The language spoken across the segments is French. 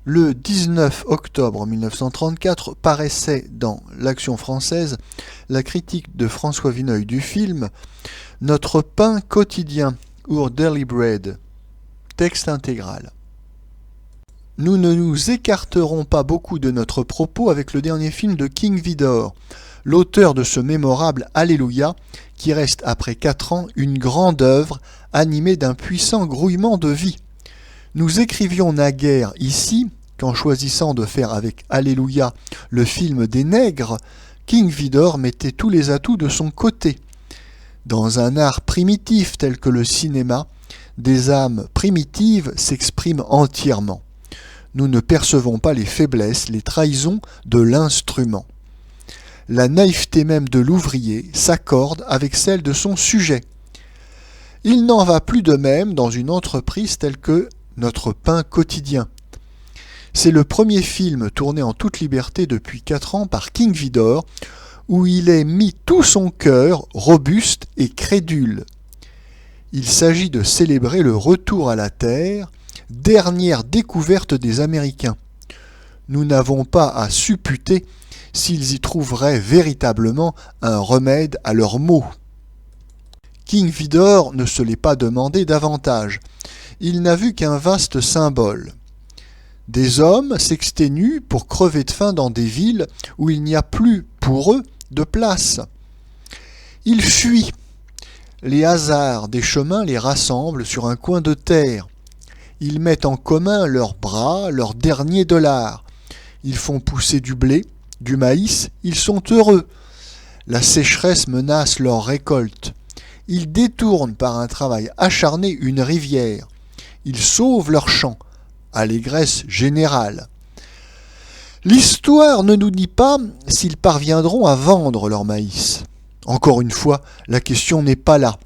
Le 19 octobre 1934 paraissait dans l'Action française la critique de François Vineuil du film Notre pain quotidien, Our Daily Bread, texte intégral. Nous ne nous écarterons pas beaucoup de notre propos avec le dernier film de King Vidor, l'auteur de ce mémorable Alléluia, qui reste après 4 ans une grande œuvre animée d'un puissant grouillement de vie. Nous écrivions naguère ici qu'en choisissant de faire avec Alléluia le film des nègres, King Vidor mettait tous les atouts de son côté. Dans un art primitif tel que le cinéma, des âmes primitives s'expriment entièrement. Nous ne percevons pas les faiblesses, les trahisons de l'instrument. La naïveté même de l'ouvrier s'accorde avec celle de son sujet. Il n'en va plus de même dans une entreprise telle que Notre pain quotidien. C'est le premier film tourné en toute liberté depuis 4 ans par King Vidor, où il est mis tout son cœur, robuste et crédule. Il s'agit de célébrer le retour à la Terre, dernière découverte des Américains. Nous n'avons pas à supputer s'ils y trouveraient véritablement un remède à leurs maux. King Vidor ne se l'est pas demandé davantage. Il n'a vu qu'un vaste symbole. Des hommes s'exténuent pour crever de faim dans des villes où il n'y a plus, pour eux, de place. Ils fuient. Les hasards des chemins les rassemblent sur un coin de terre. Ils mettent en commun leurs bras, leurs derniers dollars. Ils font pousser du blé, du maïs, ils sont heureux. La sécheresse menace leur récolte. Ils détournent par un travail acharné une rivière. Ils sauvent leurs champs. Allégresse générale. L'histoire ne nous dit pas s'ils parviendront à vendre leur maïs. Encore une fois, la question n'est pas là.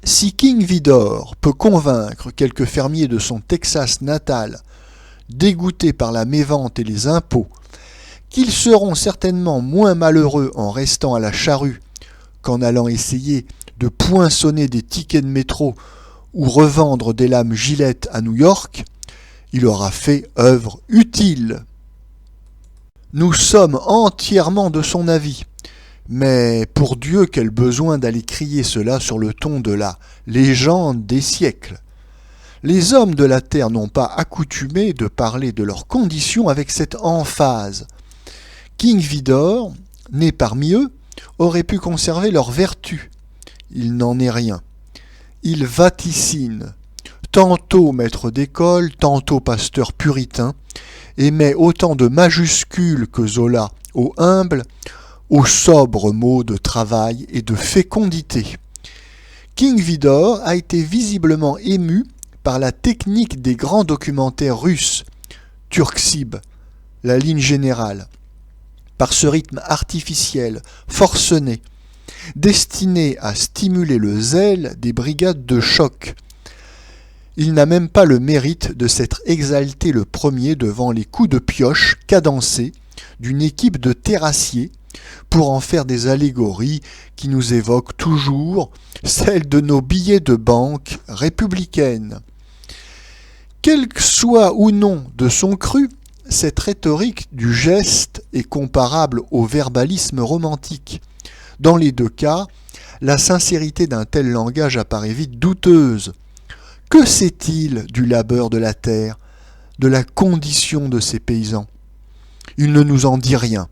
Si King Vidor peut convaincre quelques fermiers de son Texas natal, dégoûtés par la mévente et les impôts, qu'ils seront certainement moins malheureux en restant à la charrue qu'en allant essayer de poinçonner des tickets de métro ou revendre des lames Gillette à New York, il aura fait œuvre utile. Nous sommes entièrement de son avis. Mais pour Dieu, quel besoin d'aller crier cela sur le ton de la légende des siècles. Les hommes de la terre n'ont pas accoutumé de parler de leurs conditions avec cette emphase. King Vidor, né parmi eux, aurait pu conserver leur vertu. Il n'en est rien. Il vaticine, tantôt maître d'école, tantôt pasteur puritain, et met autant de majuscules que Zola au humble, aux sobres mots de travail et de fécondité. King Vidor a été visiblement ému par la technique des grands documentaires russes, Turksib, la ligne générale, par ce rythme artificiel, forcené, destiné à stimuler le zèle des brigades de choc. Il n'a même pas le mérite de s'être exalté le premier devant les coups de pioche cadencés d'une équipe de terrassiers pour en faire des allégories qui nous évoquent toujours celles de nos billets de banque républicaines. Quel que soit ou non de son cru, cette rhétorique du geste est comparable au verbalisme romantique. Dans les deux cas, la sincérité d'un tel langage apparaît vite douteuse. Que sait-il du labeur de la terre, de la condition de ces paysans ? Il ne nous en dit rien.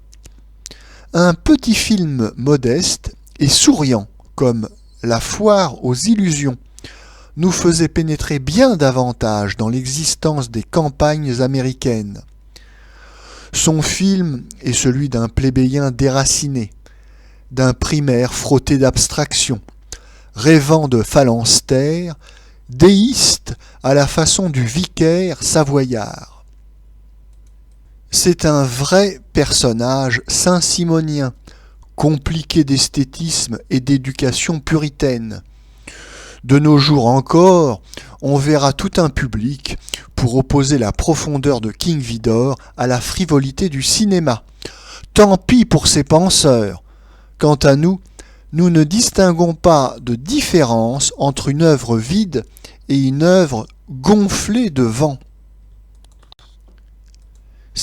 Un petit film modeste et souriant, comme La foire aux illusions, nous faisait pénétrer bien davantage dans l'existence des campagnes américaines. Son film est celui d'un plébéien déraciné, d'un primaire frotté d'abstraction, rêvant de phalanstère, déiste à la façon du vicaire savoyard. C'est un vrai personnage saint-simonien, compliqué d'esthétisme et d'éducation puritaine. De nos jours encore, on verra tout un public pour opposer la profondeur de King Vidor à la frivolité du cinéma. Tant pis pour ces penseurs. Quant à nous, nous ne distinguons pas de différence entre une œuvre vide et une œuvre gonflée de vent.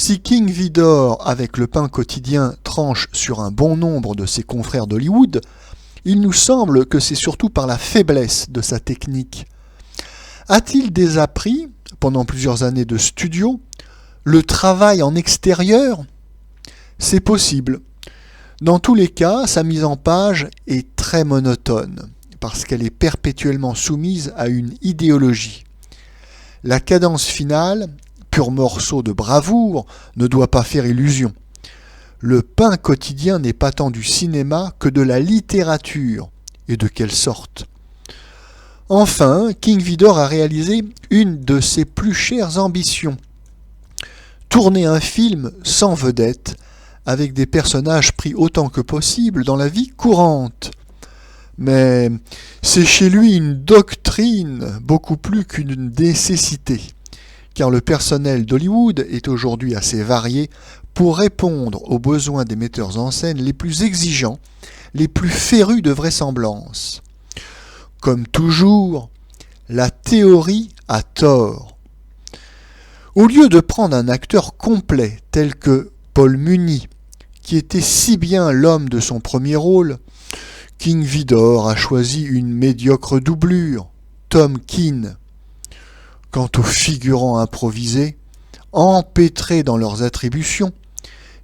Si King Vidor, avec le pain quotidien, tranche sur un bon nombre de ses confrères d'Hollywood, il nous semble que c'est surtout par la faiblesse de sa technique. A-t-il désappris, pendant plusieurs années de studio, le travail en extérieur ? C'est possible. Dans tous les cas, sa mise en page est très monotone, parce qu'elle est perpétuellement soumise à une idéologie. La cadence finale, pur morceau de bravoure, ne doit pas faire illusion. Le pain quotidien n'est pas tant du cinéma que de la littérature, et de quelle sorte. Enfin, King Vidor a réalisé une de ses plus chères ambitions. Tourner un film sans vedette, avec des personnages pris autant que possible dans la vie courante. Mais c'est chez lui une doctrine beaucoup plus qu'une nécessité, car le personnel d'Hollywood est aujourd'hui assez varié pour répondre aux besoins des metteurs en scène les plus exigeants, les plus férus de vraisemblance. Comme toujours, la théorie a tort. Au lieu de prendre un acteur complet tel que Paul Muni, qui était si bien l'homme de son premier rôle, King Vidor a choisi une médiocre doublure, Tom Keane. Quant aux figurants improvisés, empêtrés dans leurs attributions,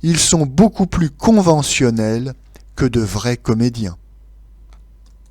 ils sont beaucoup plus conventionnels que de vrais comédiens.